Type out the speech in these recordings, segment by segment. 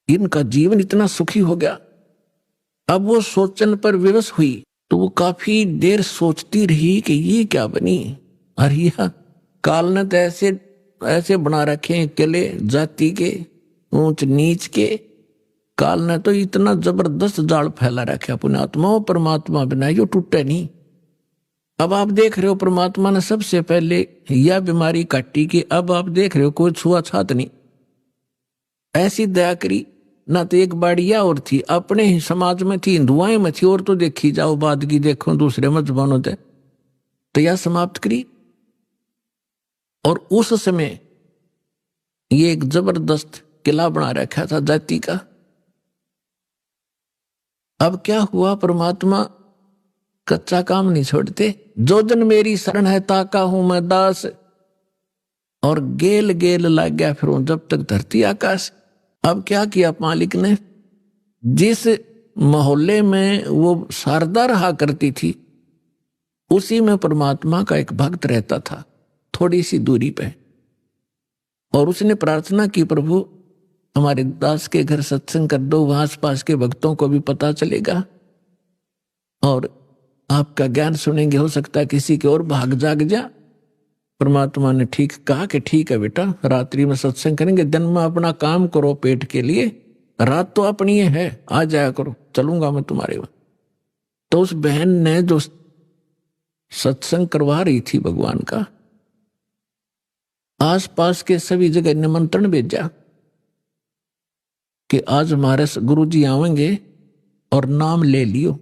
इनका जीवन इतना सुखी हो गया। अब वो सोचन पर विवश हुई तो वो काफी देर सोचती रही कि ये क्या बनी। और यह काल ने तो ऐसे ऐसे बना रखे हैं किले जाति के, ऊंच नीच के। काल ने तो इतना जबरदस्त जाल फैला रखा पुण्यात्मा, परमात्मा बिना यो टूटे नहीं। अब आप देख रहे हो परमात्मा ने सबसे पहले यह बीमारी काटी कि अब आप देख रहे हो कोई छुआछात नहीं, ऐसी दया करी। ना तो एक बाड़िया और थी अपने ही समाज में थी, हिंदुआएं में थी, और तो देखी जाओ बाद की देखो दूसरे मजहबों ने तो यह समाप्त करी। और उस समय ये एक जबरदस्त किला बना रखा था जाति का। अब क्या हुआ, परमात्मा कच्चा काम नहीं छोड़ते। जो जन मेरी शरण है ताका हूं मैं दास, और गेल गेल लग गया फिर जब तक धरती आकाश। अब क्या किया मालिक ने, जिस मोहल्ले में वो शारदा रहा करती थी उसी में परमात्मा का एक भक्त रहता था थोड़ी सी दूरी पे। और उसने प्रार्थना की, प्रभु हमारे दास के घर सत्संग कर दो, वहां आस पास के भक्तों को भी पता चलेगा और आपका ज्ञान सुनेंगे, हो सकता है किसी के और भाग जाग जा। परमात्मा ने ठीक कहा कि ठीक है बेटा, रात्रि में सत्संग करेंगे, दिन में अपना काम करो पेट के लिए, रात तो अपनी है, आ जाया करो, चलूंगा मैं तुम्हारे वहां। तो उस बहन ने जो सत्संग करवा रही थी भगवान का, आसपास के सभी जगह निमंत्रण भेजा कि आज हमारे गुरुजी आवेंगे और नाम ले लियो,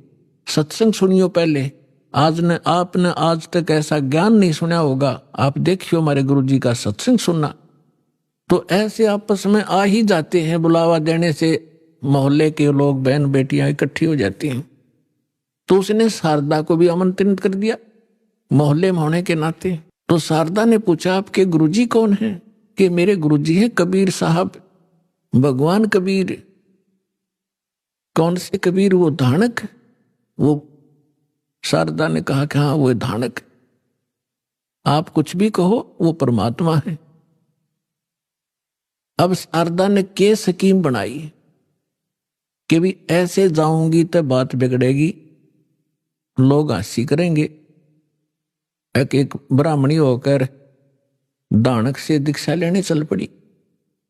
सत्संग सुनियो पहले। आज ने आपने आज तक ऐसा ज्ञान नहीं सुना होगा, आप देखियो हमारे गुरुजी का सत्संग सुनना। तो ऐसे आपस में आ ही जाते हैं, बुलावा देने से मोहल्ले के लोग बहन बेटियां इकट्ठी हो जाती हैं। तो उसने शारदा को भी आमंत्रित कर दिया मोहल्ले में होने के नाते। तो शारदा ने पूछा आपके गुरुजी कौन है? कि मेरे गुरुजी हैं कबीर साहब, भगवान कबीर। कौन से कबीर? वो धानक। वो शारदा ने कहा कि हाँ वो धानक, आप कुछ भी कहो वो परमात्मा है। अब शारदा ने के स्कीम बनाई कि भी ऐसे जाऊंगी तो बात बिगड़ेगी, लोग हंसी करेंगे। एक ब्राह्मणी होकर दानक से दीक्षा लेने चल पड़ी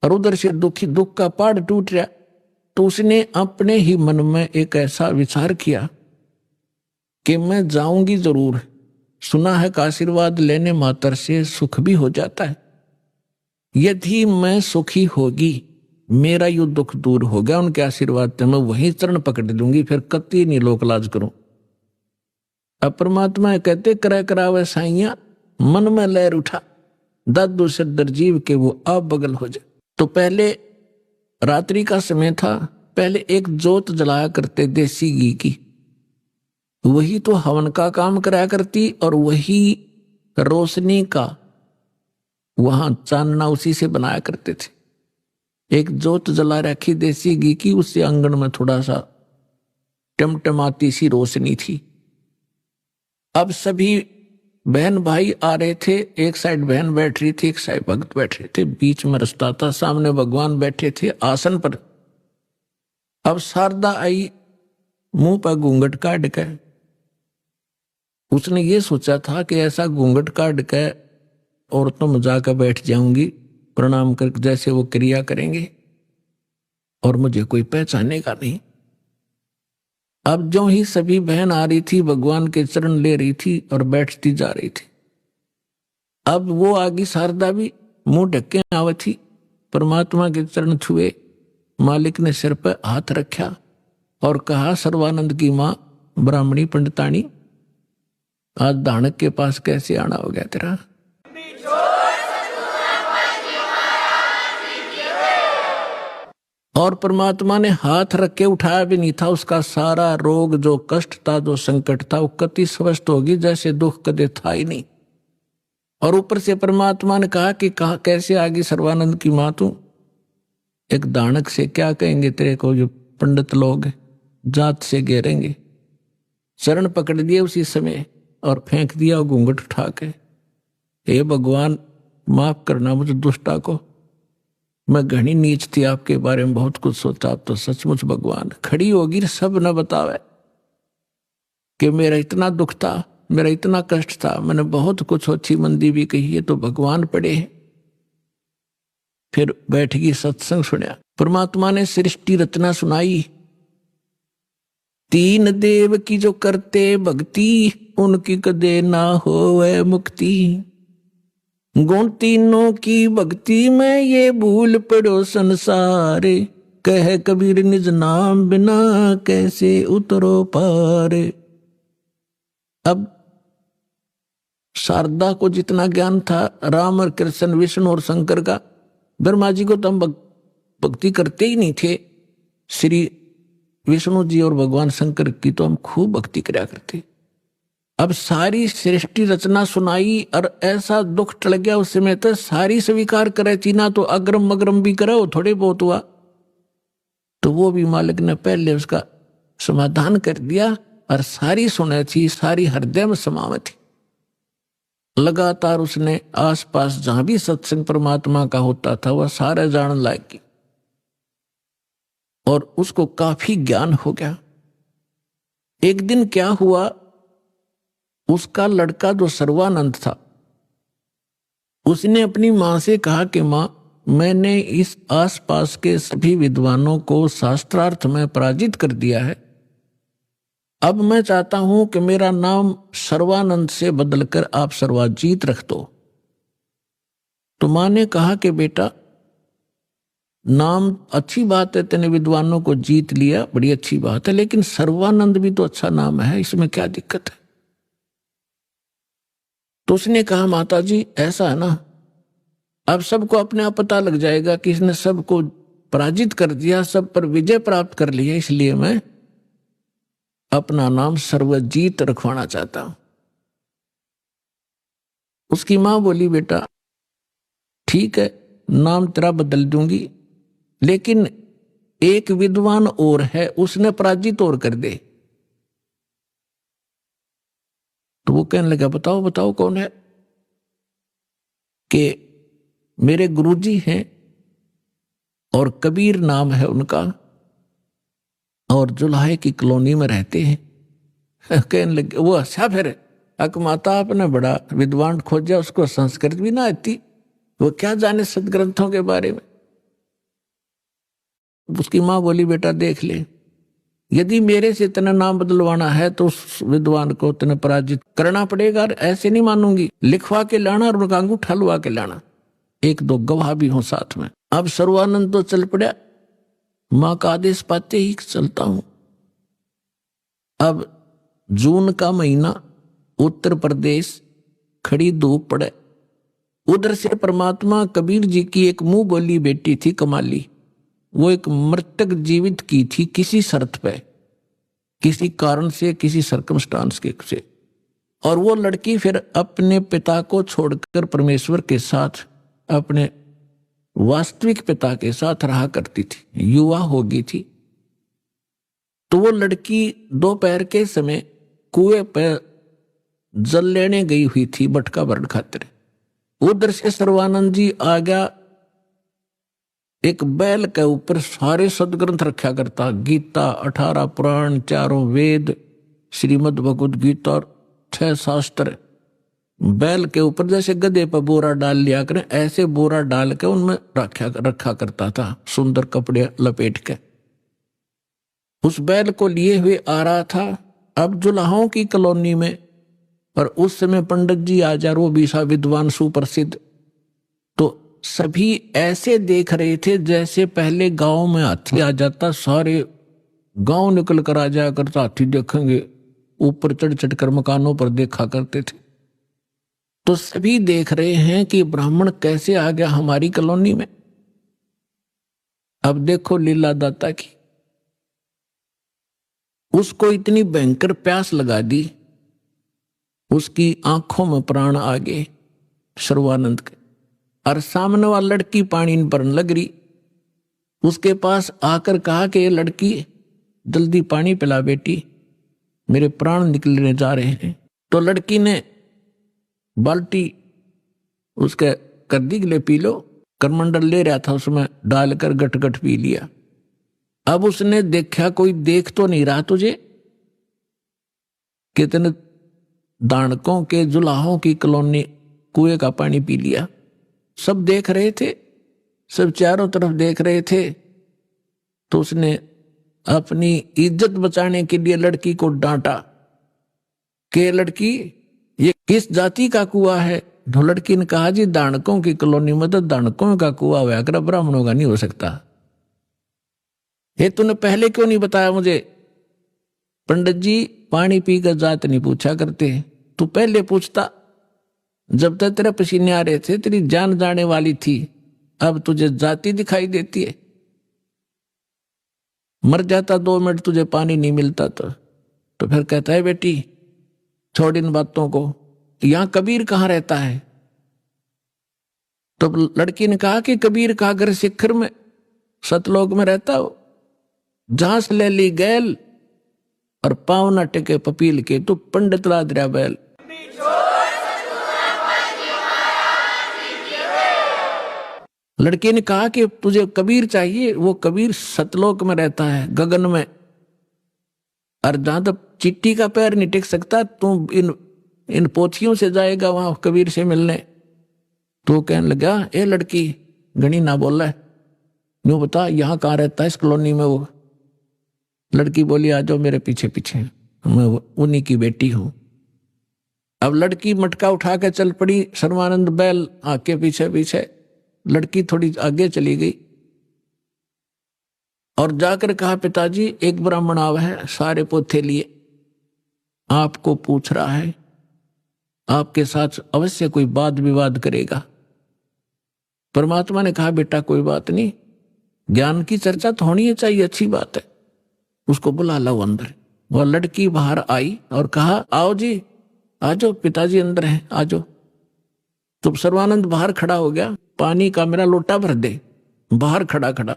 और उधर से दुख का पहाड़ टूट रहा। तो उसने अपने ही मन में एक ऐसा विचार किया कि मैं जाऊंगी जरूर, सुना है का आशीर्वाद लेने मात्र से सुख भी हो जाता है। यदि मैं सुखी होगी, मेरा यू दुख दूर हो गया उनके आशीर्वाद से, मैं वहीं चरण पकड़ लूंगी, फिर कति नहीं लोक लाज करूं। अब परमात्मा कहते करे करावे साइया, मन में लहर उठा, दादू से दरजीव के वो अब बगल हो जाए। तो पहले रात्रि का समय था, पहले एक जोत जलाया करते देसी घी की, वही तो हवन का काम कराया करती, और वही रोशनी का वहां चांदना उसी से बनाया करते थे। एक जोत जला रखी देसी घी की, उससे आंगन में थोड़ा सा टमटमाती सी रोशनी थी। अब सभी बहन भाई आ रहे थे, एक साइड बहन बैठ रही थी, एक साइड भक्त बैठ रहे थे, बीच में रास्ता था, सामने भगवान बैठे थे आसन पर। अब शारदा आई, मुंह पर घूंघट काट के। उसने ये सोचा था कि ऐसा घूंघट काट के औरतों में जाकर बैठ जाऊंगी, प्रणाम कर जैसे वो क्रिया करेंगे और मुझे कोई पहचानेगा नहीं। अब जो ही सभी बहन आ रही थी, भगवान के चरण ले रही थी और बैठती जा रही थी। अब वो आगे शारदा भी मुंह ढके आवत थी, परमात्मा के चरण छुए, मालिक ने सिर पर हाथ रखा और कहा, सर्वानंद की मां ब्राह्मणी पंडितानी, आज दानक के पास कैसे आना हो गया तेरा? और परमात्मा ने हाथ रख के उठाया भी नहीं था, उसका सारा रोग जो कष्ट था, जो संकट था, वो कति स्वस्थ होगी जैसे दुख कदे था ही नहीं। और ऊपर से परमात्मा ने कहा कि कहा कैसे आगे सर्वानंद की मां तू, एक दानक से क्या कहेंगे तेरे को, जो पंडित लोग जात से घेरेंगे। चरण पकड़ दिए उसी समय और फेंक दिया घूंघट उठा के, हे भगवान माफ करना मुझे दुष्टा को, मैं घनी नीच थी, आपके बारे में बहुत कुछ सोचा, अब तो सचमुच भगवान खड़ी होगी सब न बतावे कि मेरा इतना दुख था, मेरा इतना कष्ट था, मैंने बहुत कुछ अच्छी मंदी भी कही है, तो भगवान पड़े हैं। फिर बैठ गई, सत्संग सुना, परमात्मा ने सृष्टि रचना सुनाई। तीन देव की जो करते भक्ति, उनकी कदे ना होवे मुक्ति। गुण तीनों की भक्ति में ये भूल पड़ो संसार, कह कबीर निज नाम बिना कैसे उतरो पार। अब शारदा को जितना ज्ञान था राम और कृष्ण, विष्णु और शंकर का, ब्रह्मा जी को तो हम भक्ति करते ही नहीं थे, श्री विष्णु जी और भगवान शंकर की तो हम खूब भक्ति कराया करते। अब सारी सृष्टि रचना सुनाई और ऐसा दुख टल गया उस समय, तो सारी स्वीकार करे चीना, तो अग्रम मग्रम भी करे, वो थोड़े बहुत हुआ, तो वो भी मालिक ने पहले उसका समाधान कर दिया और सारी सुने थी, सारी हृदय में समावे थी। लगातार उसने आसपास जहां भी सत्संग परमात्मा का होता था वह सारे जान लायक, और उसको काफी ज्ञान हो गया। एक दिन क्या हुआ, उसका लड़का जो सर्वानंद था, उसने अपनी मां से कहा कि मां, मैंने इस आसपास के सभी विद्वानों को शास्त्रार्थ में पराजित कर दिया है, अब मैं चाहता हूं कि मेरा नाम सर्वानंद से बदलकर आप सर्वाजीत रख दो। तो मां ने कहा कि बेटा, नाम अच्छी बात है, तेने विद्वानों को जीत लिया, बड़ी अच्छी बात है, लेकिन सर्वानंद भी तो अच्छा नाम है, इसमें क्या दिक्कत है। तो उसने कहा माता जी ऐसा है ना, अब सबको अपने आप पता लग जाएगा कि इसने सबको पराजित कर दिया, सब पर विजय प्राप्त कर लिया, इसलिए मैं अपना नाम सर्वजीत रखवाना चाहता हूं। उसकी मां बोली बेटा ठीक है, नाम तेरा बदल दूंगी, लेकिन एक विद्वान और है, उसने पराजित और कर दे। तो वो कहने लगा बताओ बताओ कौन है। कि मेरे गुरुजी हैं और कबीर नाम है उनका, और जुलाहे की कॉलोनी में रहते हैं। कहने लगे, वो हंसा फिर, अक माता आपने बड़ा विद्वान खोजा, उसको संस्कृत भी ना आती, वो क्या जाने सदग्रंथों के बारे में। उसकी मां बोली बेटा देख ले, यदि मेरे से इतना नाम बदलवाना है तो उस विद्वान को इतना पराजित करना पड़ेगा, ऐसे नहीं मानूंगी, लिखवा के लाना और उनका अंगूठा लुआ के लाना, एक दो गवाह भी हो साथ में। अब सर्वानंद तो चल पड़ा, मां का आदेश पाते ही चलता हूं। अब जून का महीना, उत्तर प्रदेश, खड़ी धूप पड़े, उधर से परमात्मा कबीर जी की एक मुंह बोली बेटी थी कमाली, वो एक मृतक जीवित की थी किसी शर्त पे, किसी कारण से, किसी सर्कमस्टांस के से, और वो लड़की फिर अपने पिता को छोड़कर परमेश्वर के साथ, अपने वास्तविक पिता के साथ रहा करती थी, युवा हो गई थी। तो वो लड़की दोपहर के समय कुएं पर जल लेने गई हुई थी बटका भरण खातिर। उधर से सर्वानंद जी आ गया, एक बैल के ऊपर सारे सदग्रंथ रखा करता, गीता, 18 पुराण, चारों वेद, श्रीमद् भगवद गीता और 6 शास्त्र, बैल के ऊपर जैसे गधे पर बोरा डाल लिया करें, ऐसे बोरा डाल के उनमें रखा करता था, सुंदर कपड़े लपेट के। उस बैल को लिए हुए आ रहा था अब जुलाहों की कॉलोनी में, और उस समय पंडित जी आचार्य, वो भी सा विद्वान सुप्रसिद्ध, तो सभी ऐसे देख रहे थे जैसे पहले गांव में हाथी आ जाता, सारे गांव निकल कर आ जाया करता, हाथी देखेंगे, ऊपर चढ़ चढ़ कर मकानों पर देखा करते थे। तो सभी देख रहे हैं कि ब्राह्मण कैसे आ गया हमारी कॉलोनी में। अब देखो लीला दाता की, उसको इतनी भयंकर प्यास लगा दी, उसकी आंखों में प्राण आ गए सर्वानंद के, और सामने वाली लड़की पानी भरने लग रही, उसके पास आकर कहा कि ये लड़की जल्दी पानी पिला बेटी, मेरे प्राण निकलने जा रहे हैं। तो लड़की ने बाल्टी उसके कर दी, ले पी लो। करमंडल ले रहा था, उसमें डालकर गट गट पी लिया। अब उसने देखा कोई देख तो नहीं रहा तुझे, कितने दानकों के जुलाहों की कॉलोनी कुएं का पानी पी लिया। सब देख रहे थे, सब चारों तरफ देख रहे थे। तो उसने अपनी इज्जत बचाने के लिए लड़की को डांटा कि लड़की ये किस जाति का कुआं है। तो लड़की ने कहा जी दानकों की कॉलोनी में तो दानकों का कुआं हुआ कर, ब्राह्मणों का नहीं हो सकता। ये तूने पहले क्यों नहीं बताया मुझे? पंडित जी पानी पीकर जात नहीं पूछा करते, तू पहले पूछता। जब तक तेरे पसीने आ रहे थे तेरी जान जाने वाली थी, अब तुझे जाति दिखाई देती है। मर जाता 2 मिनट तुझे पानी नहीं मिलता तो फिर कहता है बेटी छोड़ इन बातों को, यहां कबीर कहाँ रहता है? तो लड़की ने कहा कि कबीर का घर शिखर में सतलोक में रहता हो, जहां से ले ली गैल और पावना टेके पपील के, तो पंडित लादरा बैल। लड़की ने कहा कि तुझे कबीर चाहिए, वो कबीर सतलोक में रहता है, गगन में, और जहां तक चिट्टी का पैर नहीं टिक सकता तू इन पोथियों से जाएगा वहां कबीर से मिलने। तो कहने लगा ए लड़की गणी ना बोला है, यूं बता यहां कहाँ रहता है इस कॉलोनी में वो? लड़की बोली आ जाओ मेरे पीछे पीछे, मैं उन्हीं की बेटी हूं। अब लड़की मटका उठा के चल पड़ी, सर्वानंद बैल आके पीछे पीछे। लड़की थोड़ी आगे चली गई और जाकर कहा पिताजी एक ब्राह्मण आवा है, सारे पोथे लिए, आपको पूछ रहा है, आपके साथ अवश्य कोई वाद विवाद करेगा। परमात्मा ने कहा बेटा कोई बात नहीं, ज्ञान की चर्चा तो होनी ही चाहिए, अच्छी बात है, उसको बुला लो अंदर। वह लड़की बाहर आई और कहा आओ जी आ जाओ, पिताजी अंदर हैं आ जाओ। तो सर्वानंद बाहर खड़ा हो गया, पानी का मेरा लोटा भर दे, बाहर खड़ा खड़ा।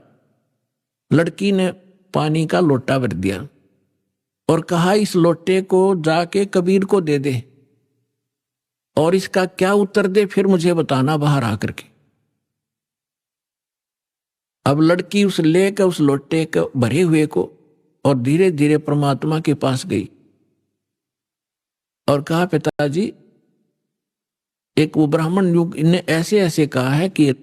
लड़की ने पानी का लोटा भर दिया और कहा इस लोटे को जाके कबीर को दे दे और इसका क्या उत्तर दे फिर मुझे बताना बाहर आकर के। अब लड़की उस लेकर उस लोटे को भरे हुए को और धीरे धीरे परमात्मा के पास गई और कहा पिताजी एक वो ब्राह्मण युग ने ऐसे ऐसे कहा है कि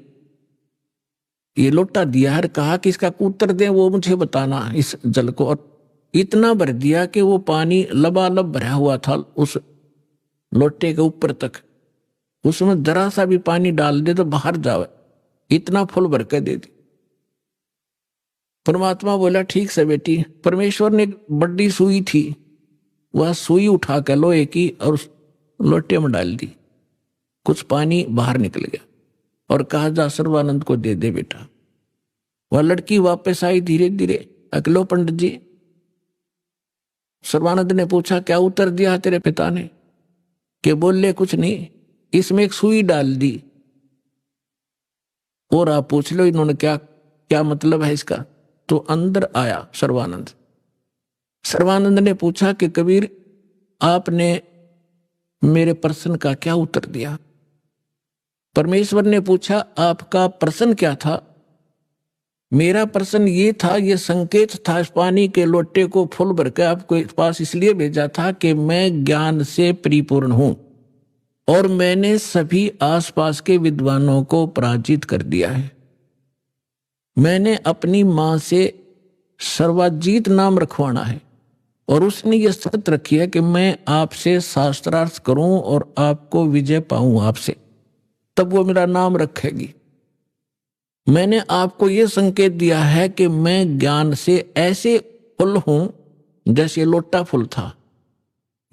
ये लोटा दिया है, कहा कि इसका उत्तर दे वो मुझे बताना इस जल को। और इतना भर दिया कि वो पानी लबालब भरा हुआ था उस लोटे के ऊपर तक, उसमें जरा सा भी पानी डाल दे तो बाहर जावे, इतना फुल भर के दे दी। परमात्मा बोला ठीक से बेटी। परमेश्वर ने एक बड़ी सुई थी, वह सुई उठा कर लोहे की और उस लोटे में डाल दी, कुछ पानी बाहर निकल गया और कहा जा सर्वानंद को दे दे बेटा। वह लड़की वापस आई धीरे धीरे, अकलो पंडित जी। सर्वानंद ने पूछा क्या उत्तर दिया तेरे पिता ने? कि बोले कुछ नहीं, इसमें एक सुई डाल दी और आप पूछ लो इन्होंने क्या क्या मतलब है इसका। तो अंदर आया सर्वानंद। सर्वानंद ने पूछा कि कबीर आपने मेरे प्रश्न का क्या उत्तर दिया? परमेश्वर ने पूछा आपका प्रश्न क्या था? मेरा प्रश्न ये था, ये संकेत था, इस पानी के लोटे को फुल भर के आपको पास इसलिए भेजा था कि मैं ज्ञान से परिपूर्ण हूं और मैंने सभी आसपास के विद्वानों को पराजित कर दिया है। मैंने अपनी मां से सर्वजीत नाम रखवाना है और उसने ये शर्त रखी है कि मैं आपसे शास्त्रार्थ करूं और आपको विजय पाऊं आपसे, तब वो मेरा नाम रखेगी। मैंने आपको ये संकेत दिया है कि मैं ज्ञान से ऐसे फुल हूं जैसे लोटा फुल था।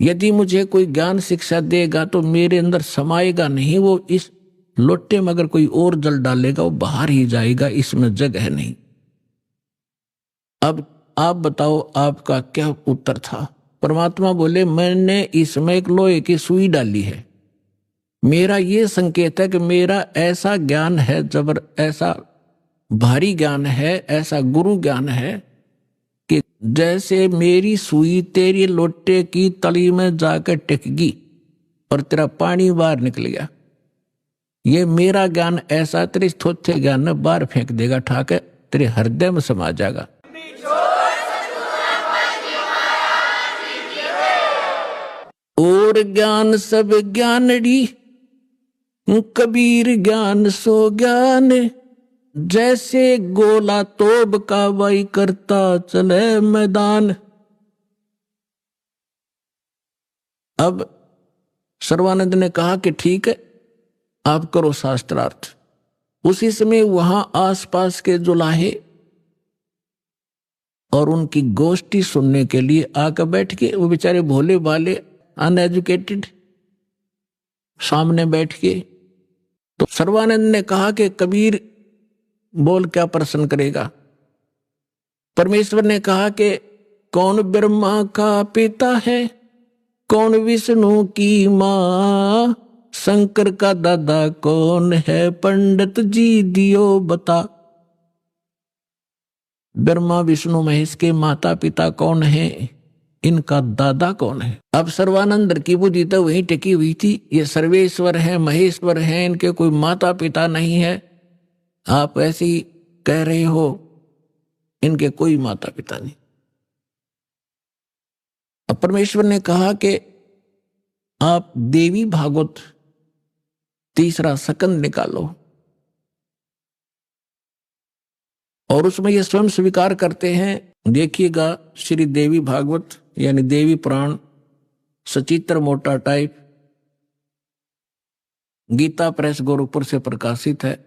यदि मुझे कोई ज्ञान शिक्षा देगा तो मेरे अंदर समाएगा नहीं, वो इस लोटे में अगर कोई और जल डालेगा वो बाहर ही जाएगा, इसमें जगह नहीं। अब आप बताओ आपका क्या उत्तर था? परमात्मा बोले मैंने इसमें एक लोहे की सुई डाली है। मेरा ये संकेत है कि मेरा ऐसा ज्ञान है, जबर ऐसा भारी ज्ञान है, ऐसा गुरु ज्ञान है कि जैसे मेरी सुई तेरी लोटे की तली में जाकर टिक गई और तेरा पानी बाहर निकल गया। ये मेरा ज्ञान ऐसा तेरे थोथे ज्ञान ने बाहर फेंक देगा, ठाके तेरे हृदय में समा जाएगा। और ज्ञान सब ज्ञानड़ी, कबीर ज्ञान सो ज्ञान, जैसे गोला तोब का वाई करता चले मैदान। अब सर्वानंद ने कहा कि ठीक है, आप करो शास्त्रार्थ। उसी समय वहां आसपास के जुलाहे और उनकी गोष्ठी सुनने के लिए आकर बैठ के, वो बेचारे भोले भाले अनएजुकेटेड सामने बैठ के, तो सर्वानंद ने कहा कि कबीर बोल क्या प्रश्न करेगा। परमेश्वर ने कहा कि कौन ब्रह्मा का पिता है, कौन विष्णु की मां, शंकर का दादा कौन है, पंडित जी दियो बता। ब्रह्मा विष्णु महेश के माता पिता कौन है, इनका दादा कौन है। अब सर्वानंद की बुद्धि तो वहीं टिकी हुई थी, ये सर्वेश्वर है, महेश्वर है, इनके कोई माता पिता नहीं है। आप ऐसे ही कह रहे हो, इनके कोई माता पिता नहीं। अब परमेश्वर ने कहा कि आप देवी भागवत तीसरा सकंद निकालो, और उसमें ये स्वयं स्वीकार करते हैं। देखिएगा श्री देवी भागवत यानी देवी पुराण, सचित्र मोटा टाइप, गीता प्रेस गोरखपुर से प्रकाशित है।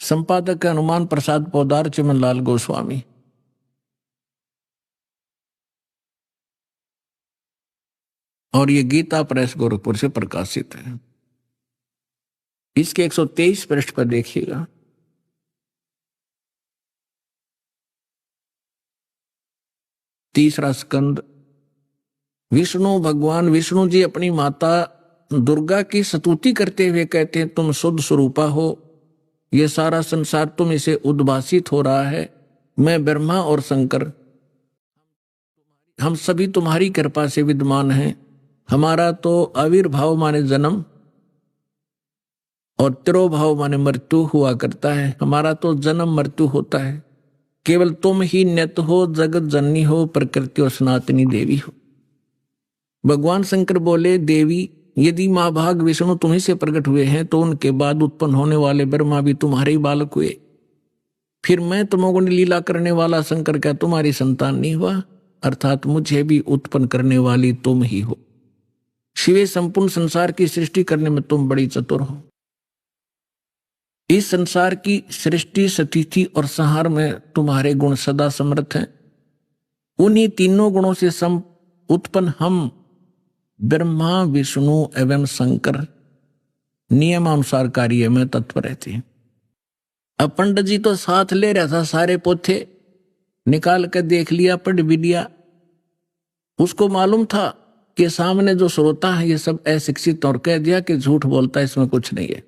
संपादक है हनुमान प्रसाद पोदार, चिमनलाल गोस्वामी। और ये गीता प्रेस गोरखपुर से प्रकाशित है। इसके 123 पृष्ठ पर देखिएगा। तीसरा स्कंद। विष्णु भगवान विष्णु जी अपनी माता दुर्गा की स्तुति करते हुए कहते हैं, तुम शुद्ध स्वरूपा हो, ये सारा संसार तुम इसे उद्भासित हो रहा है। मैं ब्रह्मा और शंकर हम सभी तुम्हारी कृपा से विद्यमान हैं। हमारा तो आविर्भाव माने जन्म और तिरोभाव माने मृत्यु हुआ करता है। हमारा तो जन्म मृत्यु होता है। केवल तुम ही नित्य हो, जगत जननी हो, प्रकृति और सनातनी देवी हो। भगवान शंकर बोले, देवी यदि माँ भाग विष्णु तुम्ही से प्रकट हुए हैं तो उनके बाद उत्पन्न होने वाले ब्रह्मा भी तुम्हारे ही बालक हुए। फिर मैं तमोगुणी लीला करने वाला शंकर क्या तुम्हारी संतान नहीं हुआ? अर्थात मुझे भी उत्पन्न करने वाली तुम ही हो। शिवे संपूर्ण संसार की सृष्टि करने में तुम बड़ी चतुर हो। इस संसार की सृष्टि, स्थिति और संहार में तुम्हारे गुण सदा समर्थ हैं। उन्हीं तीनों गुणों से उत्पन्न हम ब्रह्मा विष्णु एवं शंकर नियमानुसार कार्य में तत्पर रहते हैं। अब पंडित जी तो साथ ले रहा था, सारे पोथे निकाल कर देख लिया, पढ़ भी लिया। उसको मालूम था कि सामने जो श्रोता है ये सब अशिक्षित, और कह दिया कि झूठ बोलता है, इसमें कुछ नहीं है।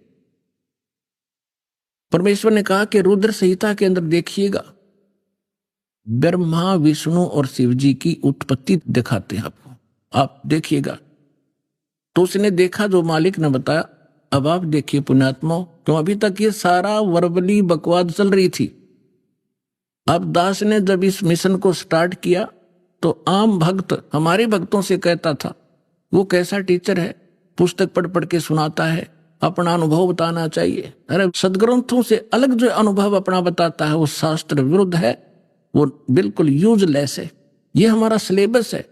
परमेश्वर ने कहा कि रुद्र संहिता के अंदर देखिएगा, ब्रह्मा विष्णु और शिव जी की उत्पत्ति दिखाते हैं आपको, आप देखिएगा। तो उसने देखा जो मालिक ने बताया। अब आप देखिए पुण्यात्मा, क्यों अभी तक ये सारा वर्बली बकवाद चल रही थी। अब दास ने जब इस मिशन को स्टार्ट किया तो आम भक्त हमारे भक्तों से कहता था, वो कैसा टीचर है, पुस्तक पढ़ पढ़ के सुनाता है, अपना अनुभव बताना चाहिए। अरे सदग्रंथों से अलग जो अनुभव अपना बताता है वो शास्त्र विरुद्ध है, वो बिल्कुल यूजलेस है। ये हमारा सिलेबस है।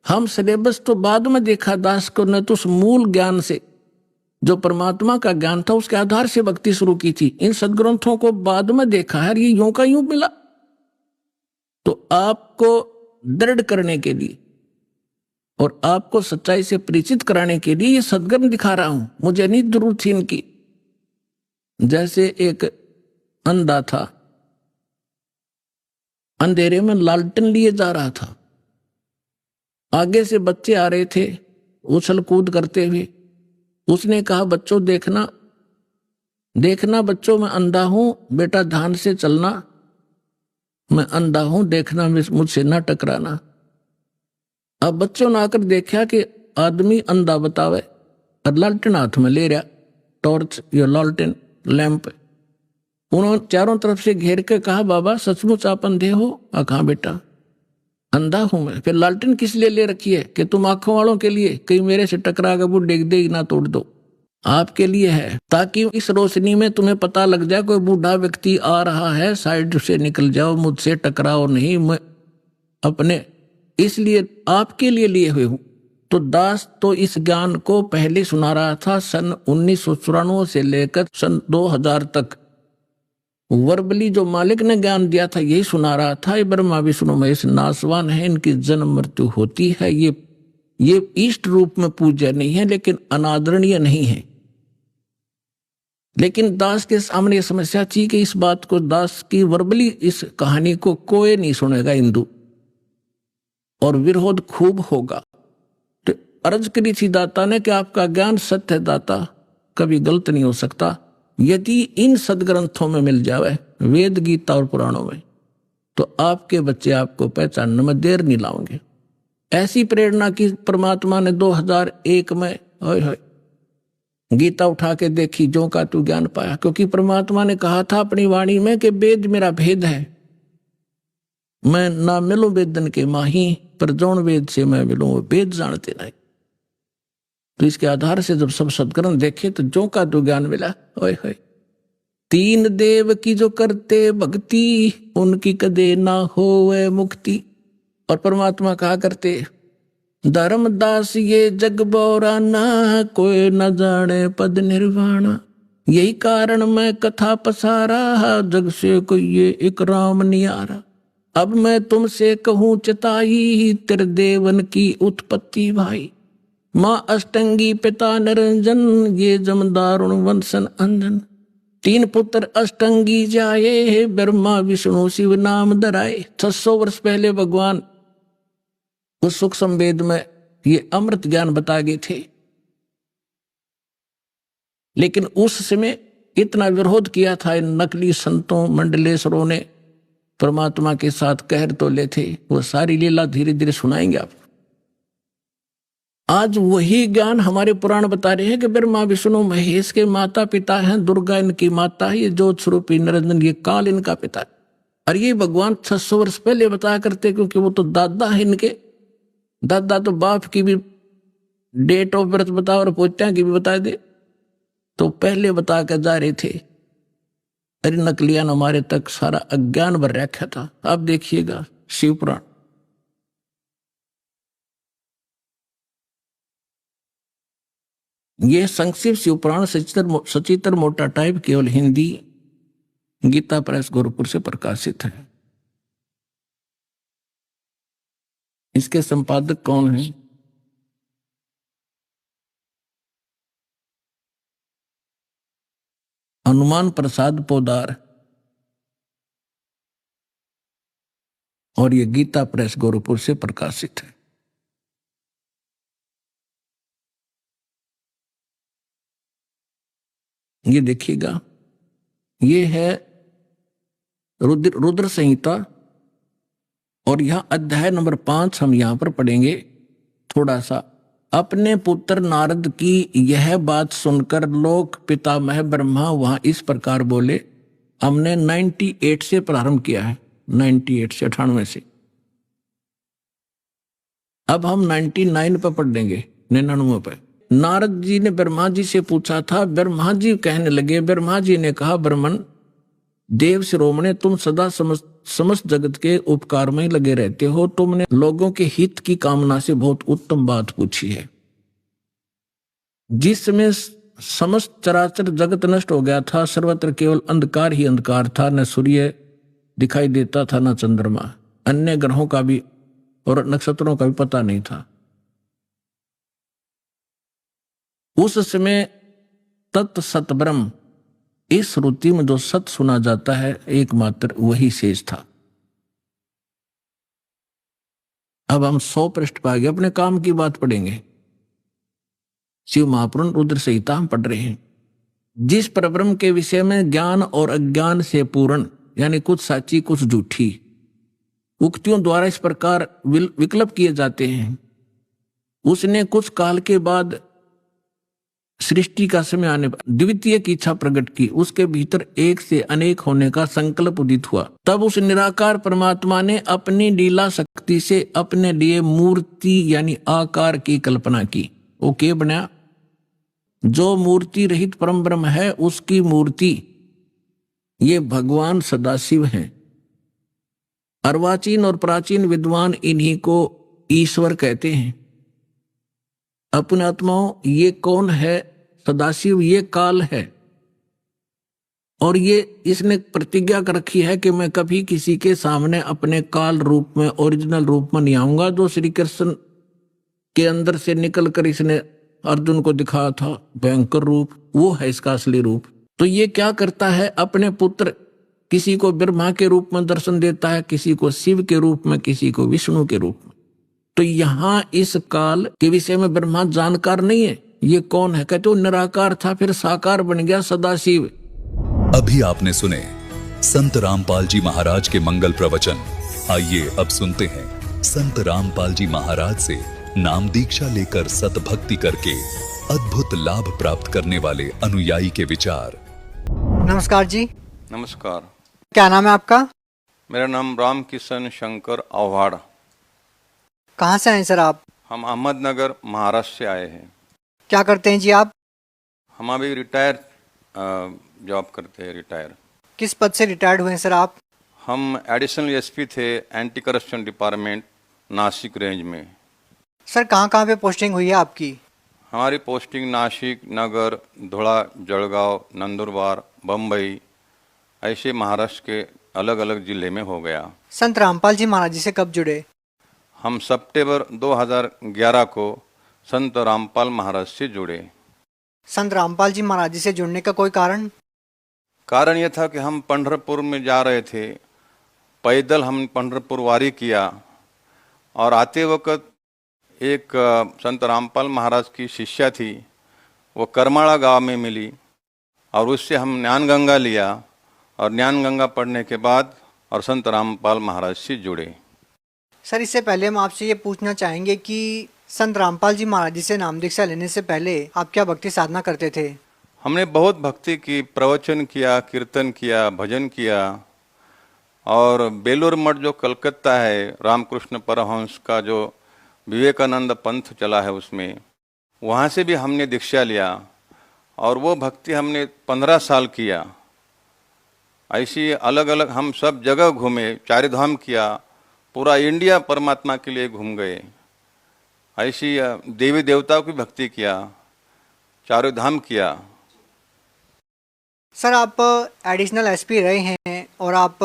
हम सिलेबस तो बाद में देखा दास को, न तो उस मूल ज्ञान से जो परमात्मा का ज्ञान था उसके आधार से भक्ति शुरू की थी। इन सदग्रंथों को बाद में देखा है, ये यूं का यूं मिला। तो आपको दृढ़ करने के लिए और आपको सच्चाई से परिचित कराने के लिए ये सदग्रंथ दिखा रहा हूं। मुझे नहीं जरूरत थी इनकी। जैसे एक अंधा था, अंधेरे में लालटेन लिए जा रहा था, आगे से बच्चे आ रहे थे उछल कूद करते हुए। उसने कहा, बच्चों देखना, देखना बच्चों, मैं अंधा हूं, बेटा ध्यान से चलना, मैं अंधा हूं, देखना, मुझसे ना टकराना। अब बच्चों ने आकर देखा कि आदमी अंधा बतावे और लालटेन हाथ में ले रहा, टॉर्च या लालटेन लैंप। उन्होंने चारों तरफ से घेर के कहा, बाबा सचमुच आप अंधे हो? कहा बेटा अंधा हूं मैं। फिर लालटेन किस लिए ले रखी है? कि तुम आंखों वालों के लिए, कहीं मेरे से टकरा के वो डेग दे ना तोड़ दो, आपके लिए है, ताकि इस रोशनी में तुम्हें पता लग जाए कोई बूढ़ा व्यक्ति आ रहा है, साइड से निकल जाओ, मुझसे टकराओ नहीं, मैं अपने इसलिए आपके लिए हुए हूं। तो दास तो इस ज्ञान को पहले सुना रहा था सन 1994 से लेकर सन 2000 तक। वर्बली जो मालिक ने ज्ञान दिया था यही सुना रहा था, ये ब्रह्मा विष्णु महेश नासवान है, इनकी जन्म मृत्यु होती है, ये इष्ट रूप में पूज्य नहीं है लेकिन अनादरणीय नहीं है। लेकिन दास के सामने ये समस्या थी कि इस बात को, दास की वर्बली इस कहानी को कोई नहीं सुनेगा हिंदू, और विरोध खूब होगा। तो अर्ज करी थी दाता ने कि आपका ज्ञान सत्य है दाता, कभी गलत नहीं हो सकता, यदि इन सदग्रंथों में मिल जावे, वेद गीता और पुराणों में, तो आपके बच्चे आपको पहचानने में देर नहीं लाओगे। ऐसी प्रेरणा की परमात्मा ने 2001 में गीता उठा के देखी, जो का तू ज्ञान पाया। क्योंकि परमात्मा ने कहा था अपनी वाणी में कि वेद मेरा भेद है, मैं ना मिलूं वेदन के माही, पर जौन वेद से मैं मिलूं वो वेद जानते नहीं। तो इसके आधार से जब सब सदग्रंथ देखे तो जो का तो ज्ञान मिला। ओए होए, तीन देव की जो करते भक्ति, उनकी कदे ना होवे मुक्ति। और परमात्मा कहा करते, धर्मदास ये जग बोराना, कोई न जाने पद निर्वाणा। यही कारण मैं कथा पसारा, जग से कोई ये एक राम नियारा। अब मैं तुमसे कहूं चिताई, तेरे देवन की उत्पत्ति भाई। माँ अष्टंगी पिता निरंजन, ये जमदारुण वंशन अंजन। तीन पुत्र अष्टंगी जाए, ब्रह्मा विष्णु शिव नाम धराए। 600 वर्ष पहले भगवान उस सुख संवेद में ये अमृत ज्ञान बता गए थे, लेकिन उस समय इतना विरोध किया था इन नकली संतों मंडलेश्वरों ने, परमात्मा के साथ कहर तो ले थे। वो सारी लीला धीरे धीरे सुनाएंगे आप। आज वही ज्ञान हमारे पुराण बता रहे हैं कि ब्रह्मा विष्णु महेश के माता पिता हैं, दुर्गा इनकी माता है, ये ज्योत स्वरूपी निरंजन ये काल इनका पिता है। और ये भगवान 600 वर्ष पहले बताया करते, क्योंकि वो तो दादा है इनके। दादा तो बाप की भी डेट ऑफ बर्थ बता और पोत्या की भी बता दे, तो पहले बता कर जा रहे थे। अरे नकलियान हमारे तक सारा अज्ञान भर रखा था। आप देखिएगा शिव पुराण, ये संक्षिप्त शिव पुराण सचित्र मोटा टाइप केवल हिंदी, गीता प्रेस गोरखपुर से प्रकाशित है। इसके संपादक कौन है? हनुमान प्रसाद पोदार, और ये गीता प्रेस गोरखपुर से प्रकाशित है। ये देखिएगा, ये है रुद्र संहिता, और यहां अध्याय नंबर 5 हम यहां पर पढ़ेंगे थोड़ा सा। अपने पुत्र नारद की यह बात सुनकर लोक पितामह ब्रह्मा वहां इस प्रकार बोले। हमने 98 से प्रारंभ किया है, 98 से 98 से। अब हम 99 पर पढ़ देंगे, 99 पर। नारद जी ने ब्रह्मा जी से पूछा था। ब्रह्मा जी कहने लगे, ब्रह्मा जी ने कहा, ब्रह्मन देव शिरोमणे, तुम सदा समस्त जगत के उपकार में लगे रहते हो। तुमने लोगों के हित की कामना से बहुत उत्तम बात पूछी है। जिसमें समस्त चराचर जगत नष्ट हो गया था, सर्वत्र केवल अंधकार ही अंधकार था, न सूर्य दिखाई देता था न चंद्रमा, अन्य ग्रहों का भी और नक्षत्रों का भी पता नहीं था। उस समय तत् सत ब्रह्म, इस श्रुति में जो सत सुना जाता है एकमात्र वही शेष था। अब हम 100 पृष्ठ पर आगे अपने काम की बात पढ़ेंगे। शिव महापुराण रुद्र संहिता हम पढ़ रहे हैं। जिस परब्रह्म के विषय में ज्ञान और अज्ञान से पूर्ण, यानी कुछ साची कुछ झूठी उक्तियों द्वारा इस प्रकार विकल्प किए जाते हैं, उसने कुछ काल के बाद सृष्टि का समय आने पर द्वितीय की इच्छा प्रकट की, उसके भीतर एक से अनेक होने का संकल्प उदित हुआ। तब उस निराकार परमात्मा ने अपनी लीला शक्ति से अपने लिए मूर्ति यानी आकार की कल्पना की। वो क्या बना? जो मूर्ति रहित परम ब्रह्म है उसकी मूर्ति ये भगवान सदाशिव हैं। अर्वाचीन और प्राचीन विद्वान इन्हीं को ईश्वर कहते हैं। अपने आत्माओं, ये कौन है? सदाशिव ये काल है, और ये इसने प्रतिज्ञा कर रखी है कि मैं कभी किसी के सामने अपने काल रूप में, ओरिजिनल रूप में नहीं आऊंगा। जो श्री कृष्ण के अंदर से निकलकर इसने अर्जुन को दिखाया था भयंकर रूप, वो है इसका असली रूप। तो ये क्या करता है? अपने पुत्र किसी को ब्रह्मा के रूप में दर्शन देता है, किसी को शिव के रूप में, किसी को विष्णु के रूप में। तो यहां इस काल के विषय में ब्रह्मा जानकार नहीं है। ये कौन है? कहते वो निराकार था, फिर साकार बन गया सदाशिव। अभी आपने सुने संत रामपाल जी महाराज के मंगल प्रवचन। आइए अब सुनते हैं संत रामपाल जी महाराज से नाम दीक्षा लेकर सतभक्ति करके अद्भुत लाभ प्राप्त करने वाले अनुयायी के विचार। नमस्कार जी। नमस्कार। क्या नाम है आपका? मेरा नाम राम किशन शंकर आव्हाड़। कहाँ से हैं सर आप? हम अहमदनगर महाराष्ट्र से आए हैं। क्या करते हैं जी आप? हम अभी रिटायर जॉब करते हैं। रिटायर। किस पद से रिटायर्ड हुए हैं सर आप? हम एडिशनल एसपी थे anti corruption department Nashik range में। सर कहाँ पे पोस्टिंग हुई है आपकी? हमारी पोस्टिंग नासिक, नगर, धुला, जलगांव, नंदुरबार, बम्बई, ऐसे महाराष्ट्र के अलग अलग जिले में हो गया। संत रामपाल जी महाराज जी से कब जुड़े? हम सितंबर 2011 को संत रामपाल महाराज से जुड़े। संत रामपाल जी महाराज जी से जुड़ने का कोई कारण? कारण यह था कि हम पंढरपुर में जा रहे थे, पैदल हम पंढरपुर वारी किया, और आते वक्त एक संत रामपाल महाराज की शिष्या थी, वो करमाड़ा गांव में मिली, और उससे हम ज्ञानगंगा लिया, और ज्ञानगंगा पढ़ने के बाद और संत रामपाल महाराज से जुड़े। सर इससे पहले हम आपसे ये पूछना चाहेंगे कि संत रामपाल जी महाराज जी से नाम दीक्षा लेने से पहले आप क्या भक्ति साधना करते थे? हमने बहुत भक्ति की, प्रवचन किया, कीर्तन किया, भजन किया, और बेलूर मठ जो कलकत्ता है, रामकृष्ण परमहंस का जो विवेकानंद पंथ चला है, उसमें वहाँ से भी हमने दीक्षा लिया, और वो भक्ति हमने 15 साल किया। ऐसी अलग अलग हम सब जगह घूमे, चारिधाम किया, पूरा इंडिया परमात्मा के लिए घूम गए। ऐसी देवी देवताओं की भक्ति किया, चारों धाम किया। सर आप एडिशनल एसपी रहे हैं और आप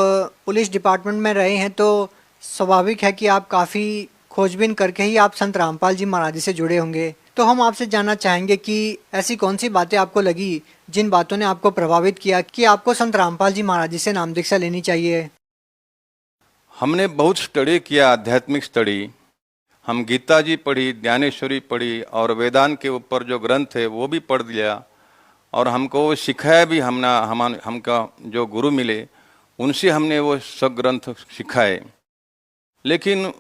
पुलिस डिपार्टमेंट में रहे हैं, तो स्वाभाविक है कि आप काफ़ी खोजबीन करके ही आप संत रामपाल जी महाराज जी से जुड़े होंगे। तो हम आपसे जानना चाहेंगे कि ऐसी कौन सी बातें आपको लगी जिन बातों ने आपको प्रभावित किया कि आपको संत रामपाल जी महाराज जी से नाम दीक्षा लेनी चाहिए? हमने बहुत स्टडी किया, आध्यात्मिक स्टडी। हम गीता जी पढ़ी, ज्ञानेश्वरी पढ़ी, और वेदांत के ऊपर जो ग्रंथ है वो भी पढ़ लिया, और हमको वो सिखाया भी। हमका जो गुरु मिले उनसे हमने वो सब ग्रंथ सिखाए। लेकिन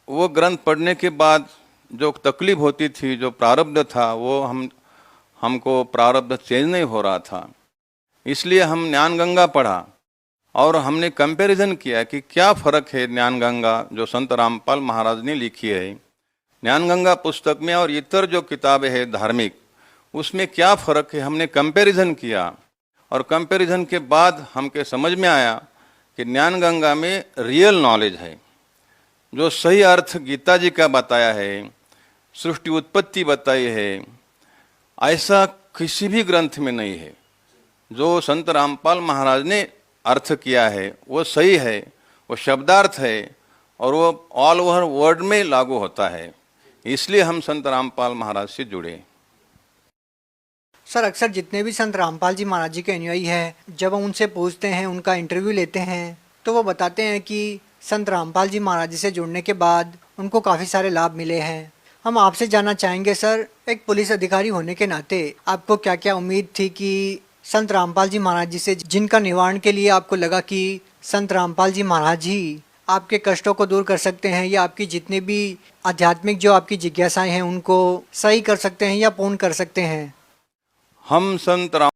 वो ग्रंथ पढ़ने के बाद जो तकलीफ होती थी, जो प्रारब्ध था, वो हमको प्रारब्ध चेंज नहीं हो रहा था। इसलिए हम ज्ञानगंगा पढ़ा, और हमने कंपैरिजन किया कि क्या फ़र्क है ज्ञानगंगा जो संत रामपाल महाराज ने लिखी है, ज्ञानगंगा पुस्तक में, और इतर जो किताबें हैं धार्मिक, उसमें क्या फ़र्क है। हमने कंपैरिजन किया, और कंपैरिजन के बाद हमके समझ में आया कि ज्ञानगंगा में रियल नॉलेज है, जो सही अर्थ गीता जी का बताया है, सृष्टि उत्पत्ति बताई है, ऐसा किसी भी ग्रंथ में नहीं है। जो संत रामपाल महाराज ने अर्थ किया है वो सही है, वो शब्दार्थ है, और वो ऑल ओवर वर्ल्ड में लागू होता है। इसलिए हम संत रामपाल महाराज से जुड़े। सर अक्सर जितने भी संत रामपाल जी महाराज जी के अनुयायी हैं, जब हम उनसे पूछते हैं, उनका इंटरव्यू लेते हैं, तो वो बताते हैं कि संत रामपाल जी महाराज जी से जुड़ने के बाद उनको काफ़ी सारे लाभ मिले हैं। हम आपसे जानना चाहेंगे सर, एक पुलिस अधिकारी होने के नाते आपको क्या क्या उम्मीद थी कि संत रामपाल जी महाराज जी से, जिनका निवारण के लिए आपको लगा कि संत रामपाल जी महाराज ही आपके कष्टों को दूर कर सकते हैं, या आपकी जितनी भी आध्यात्मिक जो आपकी जिज्ञासाएं हैं उनको सही कर सकते हैं या पूर्ण कर सकते हैं? हम संत राम